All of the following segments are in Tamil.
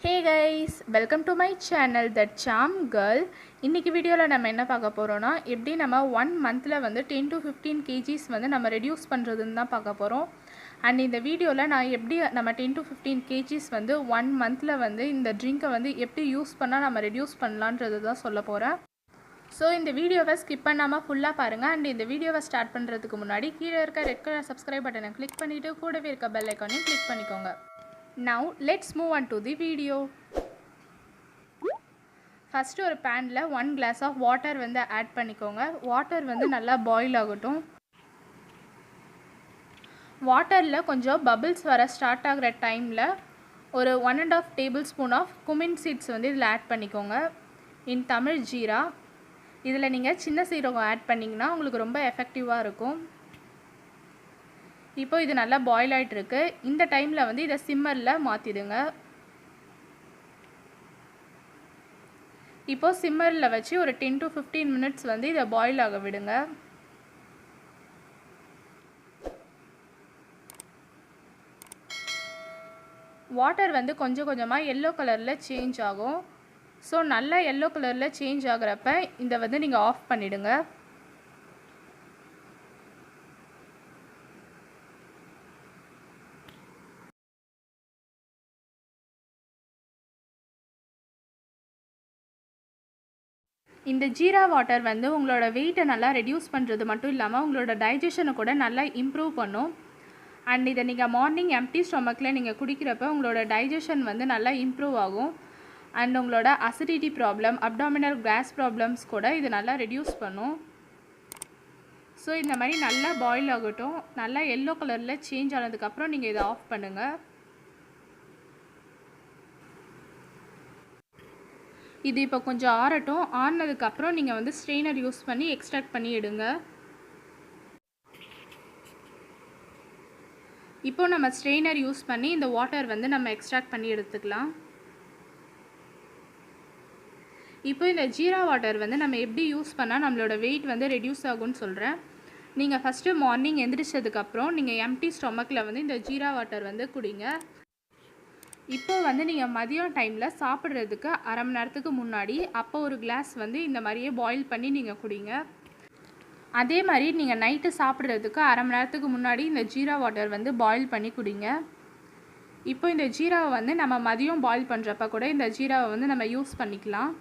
Hey guys, welcome to my channel that CharmGirl. இன்னைக்கு வீடியோவில் நம்ம என்ன பார்க்க போகிறோன்னா எப்படி நம்ம 1 மந்தில் வந்து 10 to 15 kgs வந்து நம்ம ரெடியூஸ் பண்ணுறதுன்னு தான் பார்க்க போகிறோம். அண்ட் இந்த வீடியோவில் நான் எப்படி நம்ம 10 to 15 kgs வந்து 1 மந்தில் வந்து இந்த ட்ரிங்கை வந்து எப்படி யூஸ் பண்ணால் நம்ம ரெடியூஸ் பண்ணலான்றது தான் சொல்ல போகிறேன். ஸோ இந்த வீடியோவை ஸ்கிப் பண்ணாமல் ஃபுல்லாக பாருங்கள். அண்ட் இந்த வீடியோவை ஸ்டார்ட் பண்ணுறதுக்கு முன்னாடி கீழே இருக்க ரெட் கலர் சப்ஸ்கிரைப் பட்டனை கிளிக் பண்ணிவிட்டு கூடவே இருக்க பெல் ஐக்கானையும் கிளிக் பண்ணிக்கோங்க. Now let's move on to the video. First ஒரு பேனில் 1 glass of water வந்து ஆட் பண்ணிக்கோங்க. வாட்டர் வந்து நல்லா பாயில் ஆகட்டும். வாட்டரில் கொஞ்சம் பபிள்ஸ் வர ஸ்டார்ட் ஆகிற டைமில் ஒரு 1.5 tablespoon ஆஃப் குமின் சீட்ஸ் வந்து இதில் ஆட் பண்ணிக்கோங்க. இன் தமிழ் ஜீரா. இதில் நீங்கள் சின்ன சீரகம் ஆட் பண்ணிங்கன்னா உங்களுக்கு ரொம்ப எஃபெக்டிவாக இருக்கும். இப்போ இது நல்லா பாயில் ஆகிட்டு இருக்கு. இந்த டைமில் வந்து இதை சிம்மரில் மாற்றிடுங்க. இப்போ சிம்மரில் வச்சு ஒரு 10 to 15 minutes வந்து இதை பாயில் ஆக விடுங்க. வாட்டர் வந்து கொஞ்சம் கொஞ்சமாக எல்லோ கலரில் சேஞ்ச் ஆகும். ஸோ நல்லா எல்லோ கலரில் சேஞ்ச் ஆகிறப்ப இதை வந்து நீங்கள் ஆஃப் பண்ணிவிடுங்க. இந்த ஜீரா வாட்டர் வந்து உங்களோட வெயிட்டை நல்லா ரெடியூஸ் பண்ணுறது மட்டும் இல்லாமல் உங்களோட டைஜஷனை கூட நல்லா இம்ப்ரூவ் பண்ணும். அண்ட் இதை நீங்கள் மார்னிங் எம்டி ஸ்டொமக்கில் நீங்கள் குடிக்கிறப்ப உங்களோட டைஜஷன் வந்து நல்லா இம்ப்ரூவ் ஆகும். அண்ட் உங்களோட acidity problem, abdominal gas problems கூட இது நல்லா ரெடியூஸ் பண்ணும். ஸோ இந்த மாதிரி நல்லா பாயில் ஆகட்டும். நல்லா எல்லோ கலரில் சேஞ்ச் ஆனதுக்கப்புறம் நீங்கள் இதை ஆஃப் பண்ணுங்கள். இது இப்போ கொஞ்சம் ஆறட்டும். ஆறினதுக்கப்புறம் நீங்கள் வந்து ஸ்ட்ரெயினர் யூஸ் பண்ணி எக்ஸ்ட்ராக்ட் பண்ணி எடுங்க. இப்போ நம்ம ஸ்ட்ரெயினர் யூஸ் பண்ணி இந்த வாட்டர் வந்து நம்ம எக்ஸ்ட்ராக்ட் பண்ணி எடுத்துக்கலாம். இப்போ இந்த ஜீரா வாட்டர் வந்து நம்ம எப்படி யூஸ் பண்ணால் நம்மளோட வெயிட் வந்து ரெடியூஸ் ஆகும்னு சொல்கிறேன். நீங்கள் ஃபஸ்ட்டு மார்னிங் எந்திரிச்சதுக்கப்புறம் நீங்கள் எம்டி ஸ்டொமக்கில் வந்து இந்த ஜீரா வாட்டர் வந்து குடிங்க. இப்போ வந்து நீங்கள் மதியம் டைமில் சாப்பிட்றதுக்கு அரை மணி நேரத்துக்கு முன்னாடி அப்போ ஒரு கிளாஸ் வந்து இந்த மாதிரியே பாயில் பண்ணி நீங்கள் குடிங்க. அதே மாதிரி நீங்கள் நைட்டு சாப்பிட்றதுக்கு அரை மணி நேரத்துக்கு முன்னாடி இந்த ஜீரா வாட்டர் வந்து பாயில் பண்ணி குடிங்க. இப்போ இந்த ஜீராவை வந்து நம்ம மதியம் பாயில் பண்ணுறப்ப கூட இந்த ஜீராவை வந்து நம்ம யூஸ் பண்ணிக்கலாம்.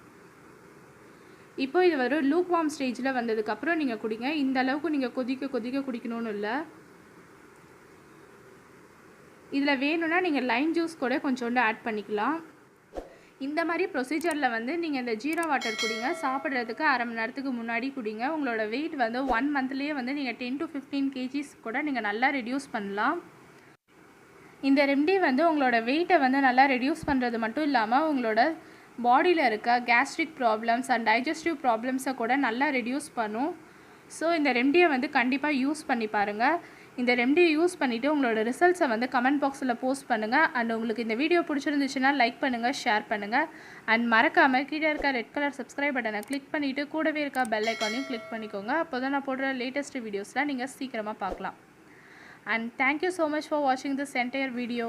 இப்போ இது ஒரு லூக் வார்ம் ஸ்டேஜில் வந்ததுக்கப்புறம் நீங்கள் குடிங்க. இந்த அளவுக்கு நீங்கள் கொதிக்க கொதிக்க குடிக்கணும்னு இல்லை. இதில் வேணும்னா நீங்கள் லைம் ஜூஸ் கூட கொஞ்சோண்டு ஆட் பண்ணிக்கலாம். இந்த மாதிரி ப்ரொசீஜரில் வந்து நீங்கள் இந்த ஜீரா வாட்டர் குடிங்க. சாப்பிட்றதுக்கு அரை மணி நேரத்துக்கு முன்னாடி குடிங்க. உங்களோட வெயிட் வந்து 1 மந்த்லேயே வந்து நீங்கள் 10 to 15 kgs கூட நீங்கள் நல்லா ரெடியூஸ் பண்ணலாம். இந்த ரெமெடி வந்து உங்களோட வெயிட்டை வந்து நல்லா ரெடியூஸ் பண்ணுறது மட்டும் இல்லாமல் உங்களோட பாடியில் இருக்க கேஸ்ட்ரிக் ப்ராப்ளம்ஸ் அண்ட் டைஜஸ்டிவ் ப்ராப்ளம்ஸை கூட நல்லா ரெடியூஸ் பண்ணும். ஸோ இந்த ரெமெடியை வந்து கண்டிப்பாக யூஸ் பண்ணி பாருங்கள். இந்த ரெமெடியை யூஸ் பண்ணிவிட்டு உங்களோட ரிசல்ட்ஸை வந்து கமெண்ட் பாக்ஸில் போஸ்ட் பண்ணுங்கள். அண்ட் உங்களுக்கு இந்த வீடியோ பிடிச்சிருந்துச்சுன்னா லைக் பண்ணுங்கள், ஷேர் பண்ணுங்கள். அண்ட் மறக்காமல் கீழே இருக்க ரெட் கலர் சப்ஸ்கிரைப் பட்டனை கிளிக் பண்ணிவிட்டு கூடவே இருக்க பெல் ஐக்கானையும் கிளிக் பண்ணிக்கோங்க. அப்போ தான் நான் போடுற லேட்டஸ்ட் வீடியோஸ்லாம் நீங்கள் சீக்கிரமாக பார்க்கலாம். And thank you so much for வாட்சிங் திஸ் என்டையர் வீடியோ.